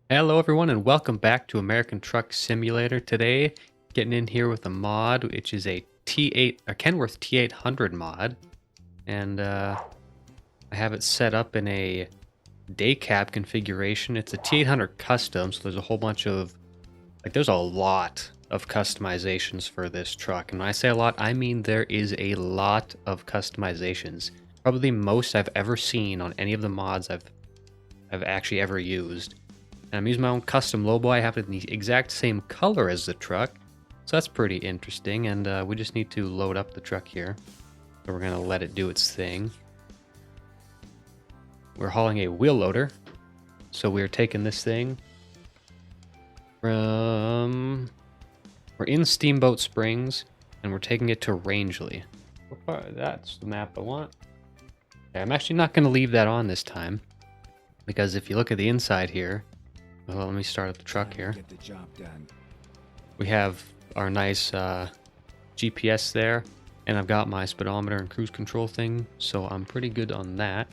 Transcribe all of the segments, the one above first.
Hello everyone and welcome back to American Truck Simulator. Today, getting in here with a mod, which is a Kenworth T800 mod. And I have it set up in a day cab configuration. It's a T800 custom, so there's a whole bunch of, there's a lot of customizations for this truck. And when I say a lot, I mean there is a lot of customizations. Probably the most I've ever seen on any of the mods I've actually ever used. And I'm using my own custom lowboy. I have it in the exact same color as the truck. So that's pretty interesting. And we just need to load up the truck here. So we're going to let it do its thing. We're hauling a wheel loader. So we're taking this thing from... We're in Steamboat Springs. And we're taking it to Rangeley. So far, that's the map I want. Okay, I'm actually not going to leave that on this time. Because if you look at the inside here... Well, let me start up the truck here. Get the job done. We have our nice GPS there, and I've got my speedometer and cruise control thing, so I'm pretty good on that.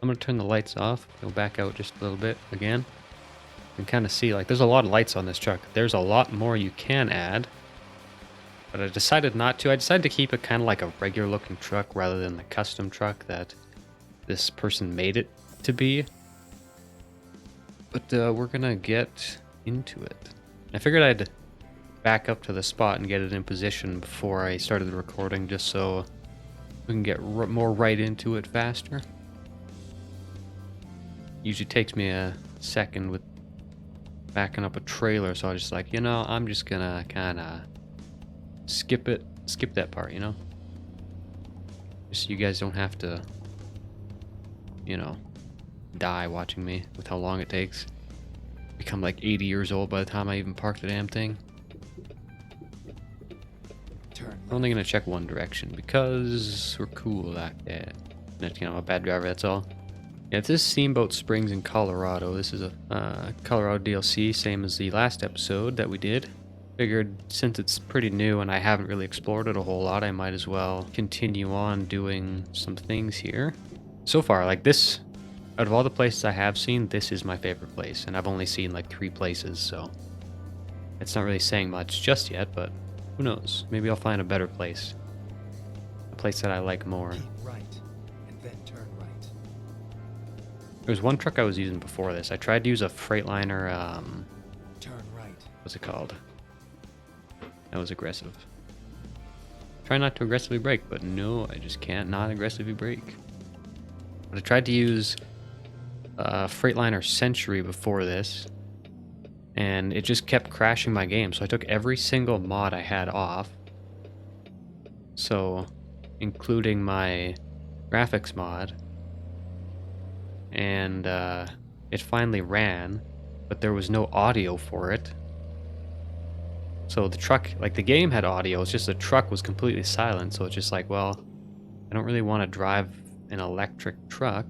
I'm going to turn the lights off, go back out just a little bit again. You can kind of see, there's a lot of lights on this truck. There's a lot more you can add, but I decided not to. I decided to keep it kind of like a regular looking truck rather than the custom truck that this person made it to be. But we're gonna get into it. I figured I'd back up to the spot and get it in position before I started the recording, just so we can get more right into it faster. Usually takes me a second with backing up a trailer, so I was just like, I'm just gonna kind of skip that part, just so you guys don't have to, die watching me with how long it takes. Become like 80 years old by the time I even park the damn thing. I'm only gonna check one direction because we're cool like that. That's, a bad driver, that's all. Yeah, this is Steamboat Springs in Colorado. This is a Colorado DLC, same as the last episode that we did. Figured since it's pretty new and I haven't really explored it a whole lot, I might as well continue on doing some things here. So far, this, out of all the places I have seen, this is my favorite place, and I've only seen 3 places, so it's not really saying much just yet, but who knows? Maybe I'll find a better place. A place that I like more. Keep right, and then turn right. There's one truck I was using before this. I tried to use a Freightliner, Turn right. what's it called? That was aggressive. Try not to aggressively brake, but no, I just can't not aggressively brake. But I tried to use Freightliner Century before this, and it just kept crashing my game, so I took every single mod I had off, so including my graphics mod, and it finally ran, but there was no audio for it. So the truck, the game had audio, it's just the truck was completely silent, so it's just well, I don't really want to drive an electric truck,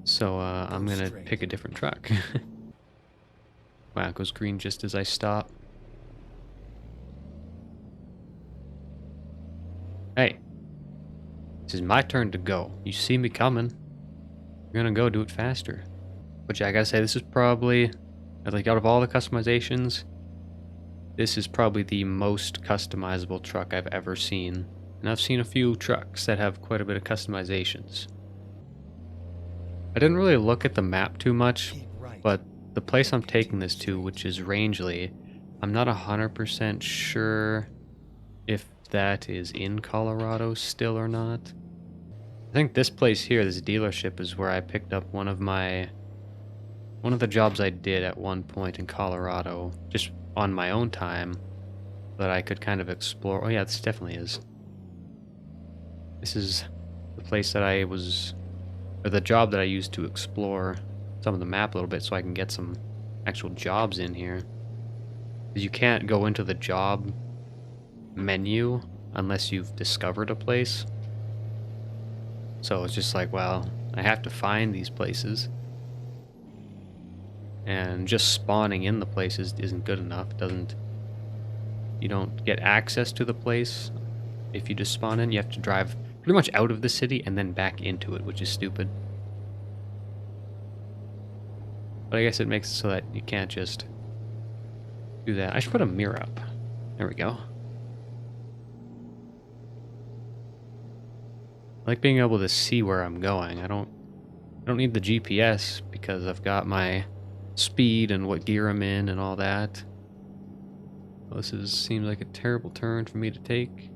so I'm gonna pick a different truck. Wow, it goes green just as I stop. Hey, this is my turn to go. You see me coming. You're gonna go do it faster. But yeah, I gotta say, this is probably, out of all the customizations, this is probably the most customizable truck I've ever seen. And I've seen a few trucks that have quite a bit of customizations. I didn't really look at the map too much, but the place I'm taking this to, which is Rangeley, I'm not 100% sure if that is in Colorado still or not. I think this place here, this dealership, is where I picked up one of the jobs I did at one point in Colorado, just on my own time, that I could kind of explore. Oh yeah, this definitely is. This is the place that or the job that I used to explore some of the map a little bit so I can get some actual jobs in here. Because you can't go into the job menu unless you've discovered a place. So it's just well, I have to find these places. And just spawning in the places isn't good enough. You don't get access to the place if you just spawn in. You have to drive pretty much out of the city and then back into it, which is stupid. But I guess it makes it so that you can't just do that. I should put a mirror up. There we go. I like being able to see where I'm going. I don't need the GPS because I've got my speed and what gear I'm in and all that. Well, seems like a terrible turn for me to take.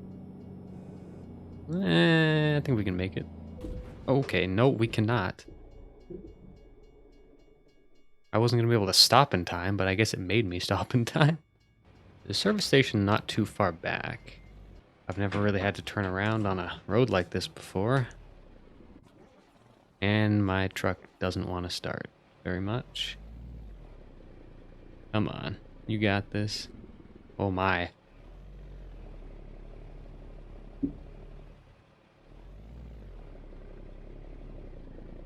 I think we can make it. Okay, no, we cannot. I wasn't going to be able to stop in time, but I guess it made me stop in time. The service station not too far back. I've never really had to turn around on a road like this before. And my truck doesn't want to start very much. Come on, you got this. Oh my.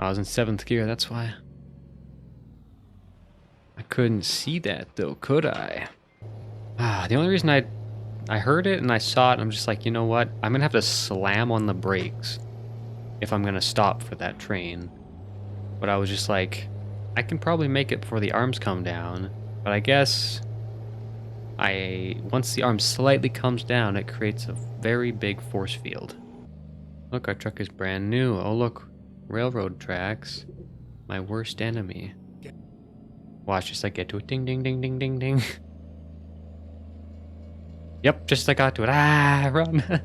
I was in 7th gear, that's why. I couldn't see that though, could I? The only reason I heard it and I saw it, and I'm just like, you know what? I'm gonna have to slam on the brakes if I'm gonna stop for that train. But I was just like, I can probably make it before the arms come down. But I guess once the arm slightly comes down, it creates a very big force field. Look, our truck is brand new. Oh look, railroad tracks. My worst enemy. Watch, just like get to it. Ding, ding, ding, ding, ding, ding. Yep, just as I got to it. Ah, run. At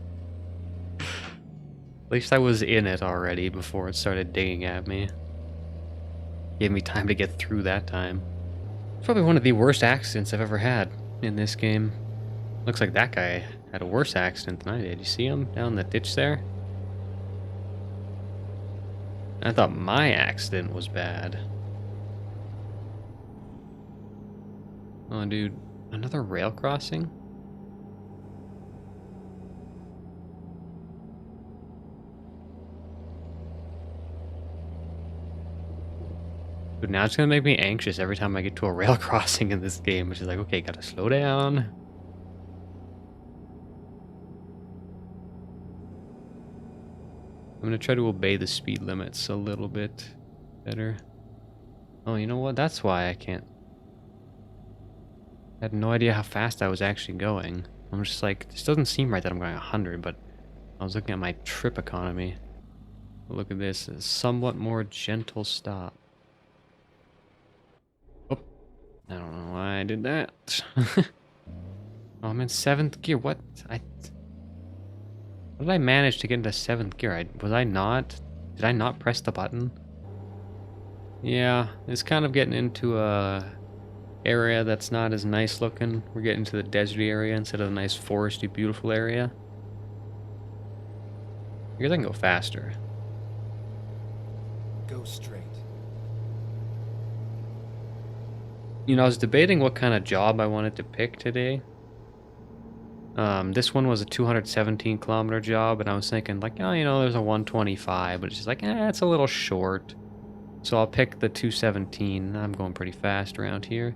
least I was in it already before it started digging at me. Gave me time to get through that time. It's probably one of the worst accidents I've ever had in this game. Looks like that guy had a worse accident than I did. You see him down the ditch there? I thought my accident was bad. Oh, dude. Another rail crossing? But now it's gonna make me anxious every time I get to a rail crossing in this game, which is like, okay, gotta slow down. I'm gonna try to obey the speed limits a little bit better. Oh, you know what? That's why I can't. I had no idea how fast I was actually going. I'm just like, this doesn't seem right that I'm going 100, but I was looking at my trip economy. Look at this, a somewhat more gentle stop. Oh, I don't know why I did that. Oh, I'm in 7th gear. What? How did I manage to get into 7th gear? Did I not press the button? Yeah, it's kind of getting into a area that's not as nice looking. We're getting to the deserty area instead of the nice foresty, beautiful area. I guess I can go faster. Go straight. You know, I was debating what kind of job I wanted to pick today. This one was a 217 kilometer job, and I was thinking like, oh, you know, there's a 125, but it's just like, it's a little short. So I'll pick the 217. I'm going pretty fast around here.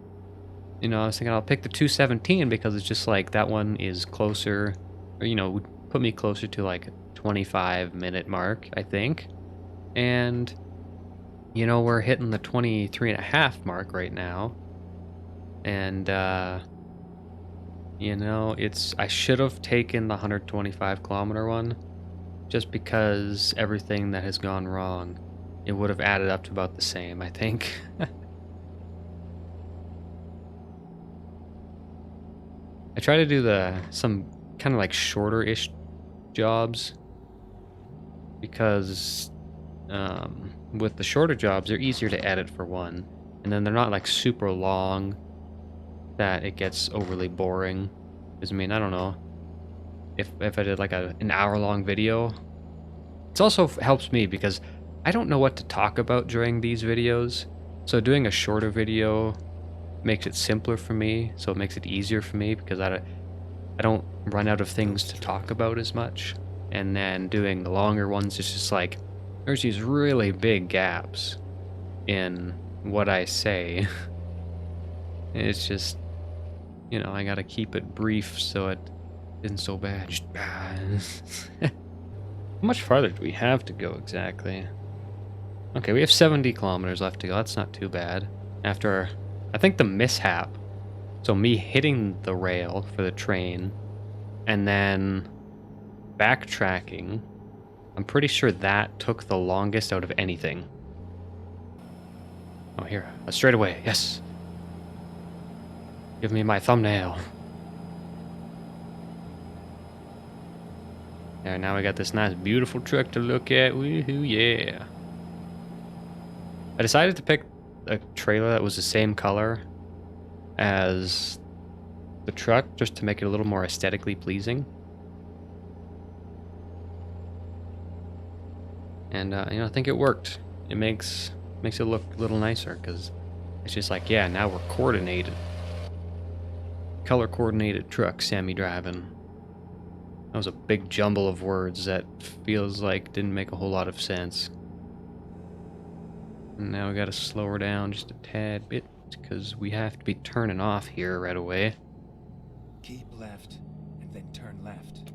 You know, I was thinking I'll pick the 217 because it's just like that one is closer, or, you know, would put me closer to like a 25-minute mark, I think. And, you know, we're hitting the 23.5 mark right now. And, you know, I should have taken the 125 kilometer one just because everything that has gone wrong, it would have added up to about the same, I think. I try to do some kind of like shorter-ish jobs because with the shorter jobs, they're easier to edit for one, and then they're not like super long that it gets overly boring. Because I mean, I don't know if I did like an hour-long video. It also helps me because I don't know what to talk about during these videos, so doing a shorter video makes it simpler for me, so it makes it easier for me because I don't run out of things to talk about as much. And then doing the longer ones, it's just like there's these really big gaps in what I say. It's just, you know, I gotta keep it brief so it isn't so bad. Just, how much farther do we have to go exactly? Okay, we have 70 kilometers left to go. That's not too bad. after, I think, the mishap. So me hitting the rail for the train and then backtracking, I'm pretty sure that took the longest out of anything. Oh, here. A straightaway. Yes. Give me my thumbnail. Yeah, now we got this nice, beautiful truck to look at. Woohoo, yeah. I decided to pick a trailer that was the same color as the truck, just to make it a little more aesthetically pleasing. And, you know, I think it worked. It makes it look a little nicer, because it's just like, yeah, now we're coordinated. Color coordinated truck, Sammy driving. That was a big jumble of words that feels like didn't make a whole lot of sense. And now we gotta slow her down just a tad bit, because we have to be turning off here right away. Keep left, and then turn left.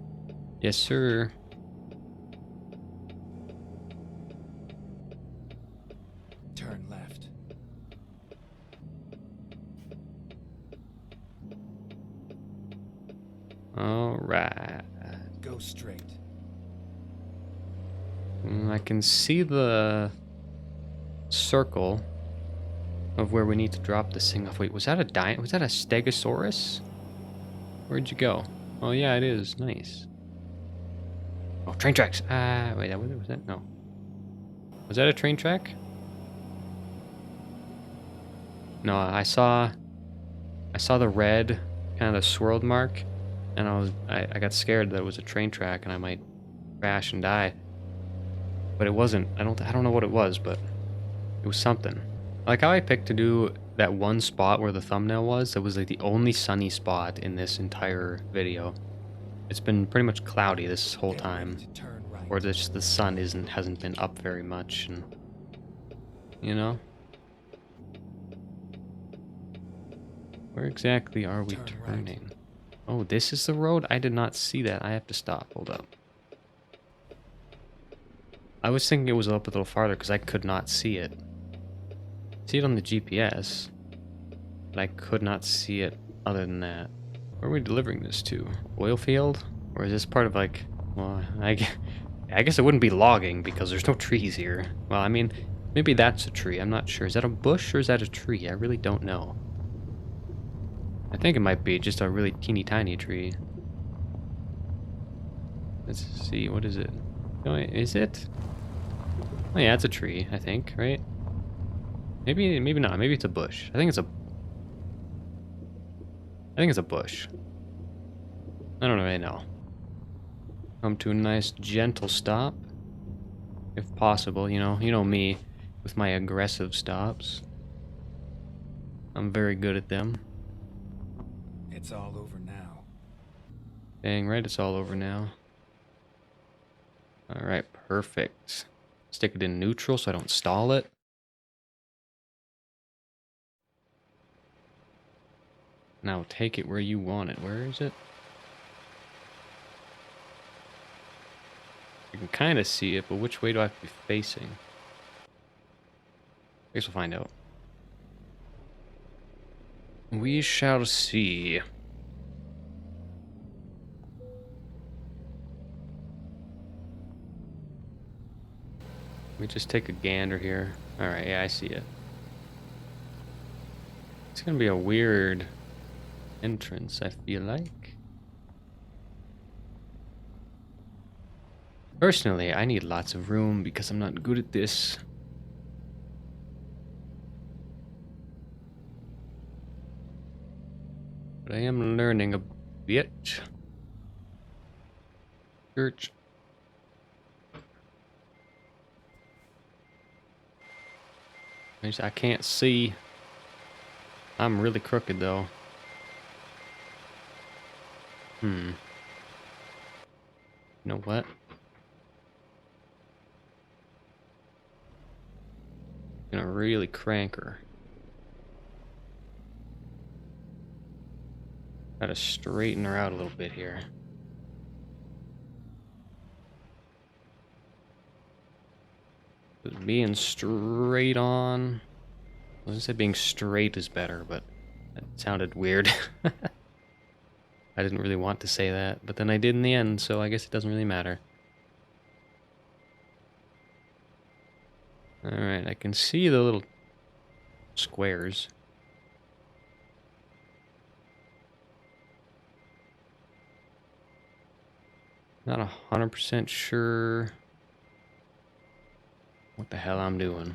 Yes, sir. Turn left. Alright. Go straight. I can see the circle of where we need to drop this thing off. Wait, was that a was that a Stegosaurus? Where'd you go? Oh yeah, it is. Nice. Oh, train tracks. Wait, was that? No. Was that a train track? No, I saw the red, kind of the swirled mark, and I got scared that it was a train track and I might crash and die. But it wasn't. I don't know what it was, but it was something. Like how I picked to do that one spot where the thumbnail was, that was like the only sunny spot in this entire video. It's been pretty much cloudy this whole Get ready time. to turn right. Or the sun hasn't been up very much, and you know? Where exactly are we Turn right. turning? Oh, this is the road? I did not see that. I have to stop. Hold up. I was thinking it was up a little farther because I could not see it. See it on the GPS, but I could not see it other than that. Where are we delivering this to? Oil field? Or is this part of like, well, I guess it wouldn't be logging because there's no trees here. Well, I mean, maybe that's a tree. I'm not sure. Is that a bush or is that a tree? I really don't know. I think it might be just a really teeny tiny tree. Let's see, what is it? Oh, is it? Oh yeah, it's a tree, I think, right? Maybe not. Maybe it's a bush. I think it's a bush. I don't really know. Come to a nice gentle stop. If possible, you know me with my aggressive stops. I'm very good at them. It's all over now. Dang right, it's all over now. Alright, perfect. Stick it in neutral so I don't stall it. Now take it where you want it. Where is it? I can kind of see it, but which way do I have to be facing? I guess we'll find out. We shall see. Let me just take a gander here. Alright, yeah, I see it. It's gonna be a weird entrance, I feel like. Personally, I need lots of room because I'm not good at this. But I am learning a bit. Church. I can't see. I'm really crooked though. You know what? Gonna really crank her. Gotta straighten her out a little bit here. Just being straight on. I was gonna say being straight is better, but that sounded weird. I didn't really want to say that, but then I did in the end, so I guess it doesn't really matter. Alright, I can see the little squares. Not 100% sure what the hell I'm doing.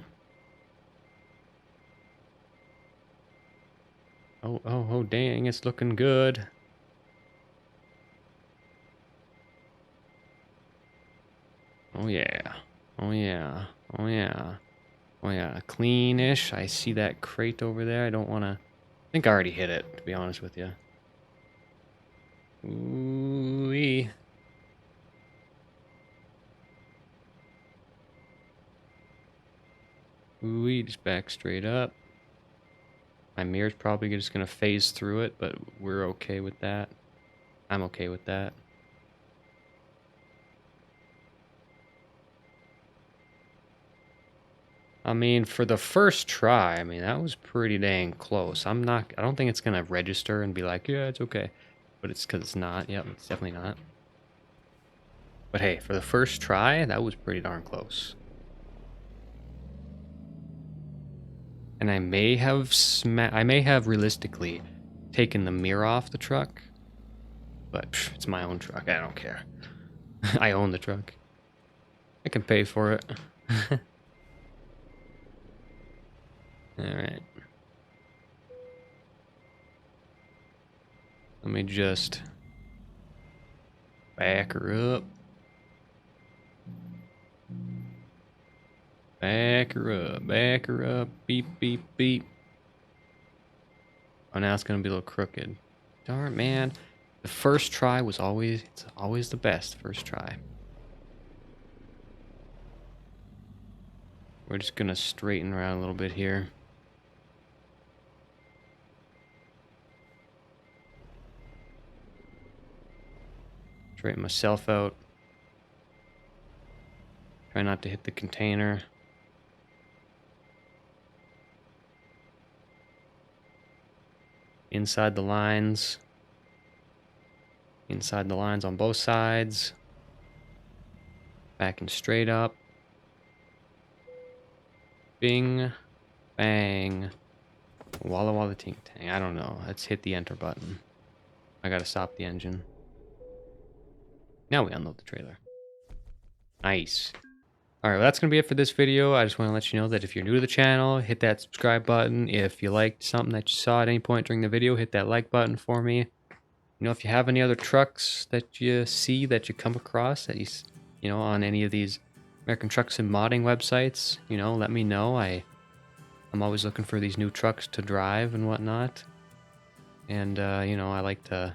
Oh, dang, it's looking good. Oh yeah, oh yeah, oh yeah, oh yeah, cleanish. I see that crate over there. I don't want to... I think I already hit it, to be honest with you. Ooh-wee. Ooh-wee, just back straight up. My mirror's probably just going to phase through it, but we're okay with that. I'm okay with that. I mean, for the first try, I mean, that was pretty dang close. I don't think it's going to register and be like, yeah, it's okay. But it's because it's not. Yep, it's definitely not. But hey, for the first try, that was pretty darn close. And I may have realistically taken the mirror off the truck, but pff, it's my own truck. I don't care. I own the truck. I can pay for it. All right. Let me just back her up. Back her up, back her up, beep, beep, beep. Oh, now it's gonna be a little crooked. Darn, man. The first try was it's always the best, first try. We're just gonna straighten around a little bit here. Straighten myself out. Try not to hit the container. Inside the lines. Inside the lines on both sides. Backing straight up. Bing. Bang. Walla walla ting tang. I don't know. Let's hit the enter button. I gotta stop the engine. Now we unload the trailer. Nice. Alright, well, that's going to be it for this video. I just want to let you know that if you're new to the channel, hit that subscribe button. If you liked something that you saw at any point during the video, hit that like button for me. You know, if you have any other trucks that you see, that you come across, that you know, on any of these American Trucks and Modding websites, you know, let me know. I'm always looking for these new trucks to drive and whatnot. And, you know, I like to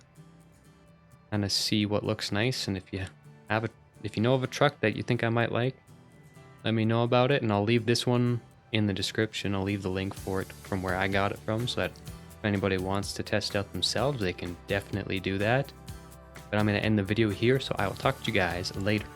kind of see what looks nice. And if you know of a truck that you think I might like, let me know about it, and I'll leave this one in the description. I'll leave the link for it from where I got it from, so that if anybody wants to test out themselves, they can definitely do that. But I'm going to end the video here, so I will talk to you guys later.